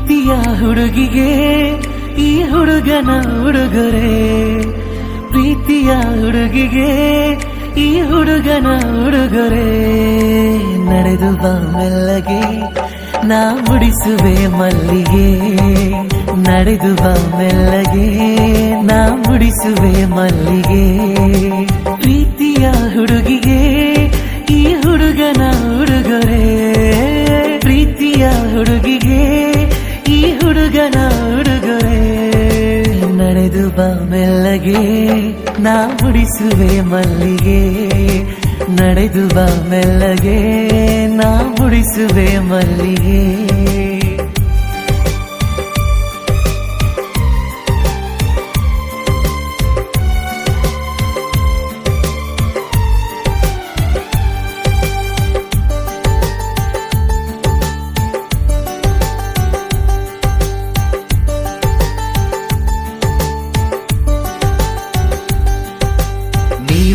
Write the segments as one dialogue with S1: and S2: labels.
S1: ಪ್ರೀತಿಯ ಹುಡುಗಿಗೆ ಈ ಹುಡುಗನ ಉಡುಗೊರೆ, ಪ್ರೀತಿಯ ಹುಡುಗಿಗೆ ಈ ಹುಡುಗನ ಉಡುಗೊರೆ. ನಡೆದು ಬಾ ಮೆಲ್ಲಗೆ ನಾ ಮುಡಿಸುವೆ ಮಲ್ಲಿಗೆ, ನಡೆದು ಬಾ ಮೆಲ್ಲಗೆ ನಾ ಮುಡಿಸುವೆ ಮಲ್ಲಿಗೆ. ಪ್ರೀತಿಯ ಹುಡುಗಿಗೆ ಈ ಹುಡುಗನ ಉಡುಗೊರೆ, ಪ್ರೀತಿಯ ಹುಡುಗಿಗೆ ಈ ಹುಡುಗನ ಉಡುಗೊರೆ. ನಡೆದು ಬಾ ಮೆಲ್ಲಗೆ ನಾ ಮುಡಿಸುವೆ ಮಲ್ಲಿಗೆ, ನಡೆದು ಬಾ ಮೆಲ್ಲಗೆ ನಾ ಮುಡಿಸುವೆ ಮಲ್ಲಿಗೆ.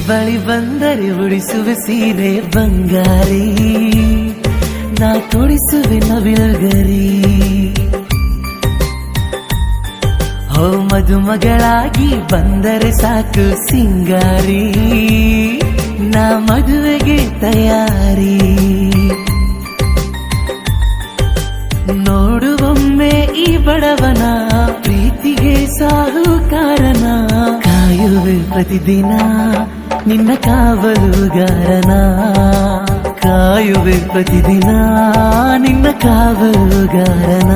S1: ಬಳಿ ಬಂದರೆ ಉಡಿಸುವೆ ಸೀರೆ ಬಂಗಾರಿ, ನಾ ತೊಡಿಸುವೆ ನವಿಲುಗರಿ. ಹೋ ಮದುಮಗಳಾಗಿ ಬಂದರೆ ಸಾಕು ಸಿಂಗಾರಿ, ನಾ ಮದುವೆಗೆ ತಯಾರಿ. ನೋಡುವೊಮ್ಮೆ ಈ ಬಡವನ ಪ್ರೀತಿಗೆ ಸಾಹುಕಾರನ, ಕಾಯುವೆ ಪ್ರತಿದಿನ ನಿನ್ನ ಕಾವಲುಗಾರನ, ಕಾಯುವೆ ಪ್ರತಿದಿನ ನಿನ್ನ ಕಾವಲುಗಾರನ.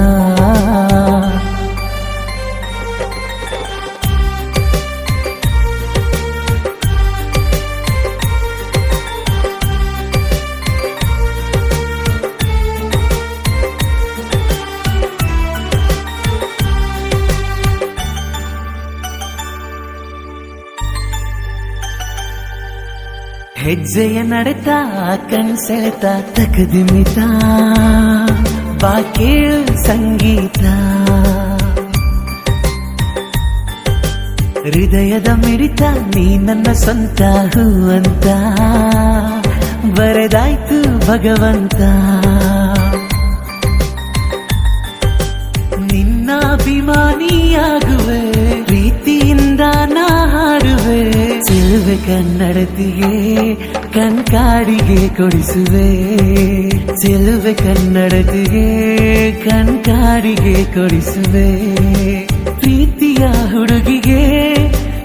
S1: ಹೆಜ್ಜೆಯ ನಡೆತ ಕಣ್ಸೆಳೆತ ತಕದಿಮಿತ, ಬಾ ಕೇಳು ಸಂಗೀತ. ಹೃದಯದ ಮಿಡಿತ ನೀ ನನ್ನ ಸ್ವಂತ ಹೂವಂತ, ಬರೆದಾಯ್ತು ಭಗವಂತ. ನಿನ್ನ ಅಭಿಮಾನಿಯಾಗುವೆ, ಪ್ರೀತಿಯಿಂದ ನಾ ಹಾಡುವೆ. ಚೆಲುವೆ ಕನ್ನಡತಿಗೆ ಕಣ್ಕಾಡಿಗೆ ಕೊಡಿಸುವೆ, ಚೆಲುವೆ ಕನ್ನಡತಿಗೆ ಕಣ್ಕಾಡಿಗೆ ಕೊಡಿಸುವೆ. ಪ್ರೀತಿಯ ಹುಡುಗಿಗೆ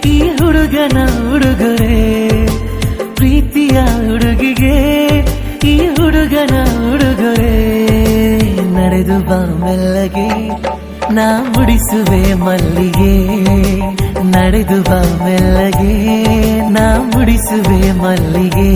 S1: ಈ ಹುಡುಗನ ಉಡುಗೊರೆ, ಪ್ರೀತಿಯ ಹುಡುಗಿಗೆ ಈ ಹುಡುಗನ ಉಡುಗೊರೆ. ನಡೆದು ಬಾ ಮೆಲ್ಲಗೆ ನಾ ಮುಡಿಸುವೆ ಮಲ್ಲಿಗೆ, ನಡೆದು ಬಾ ಮೆಲ್ಲಗೆ ನಾ ಮುಡಿಸುವೆ ಮಲ್ಲಿಗೆ.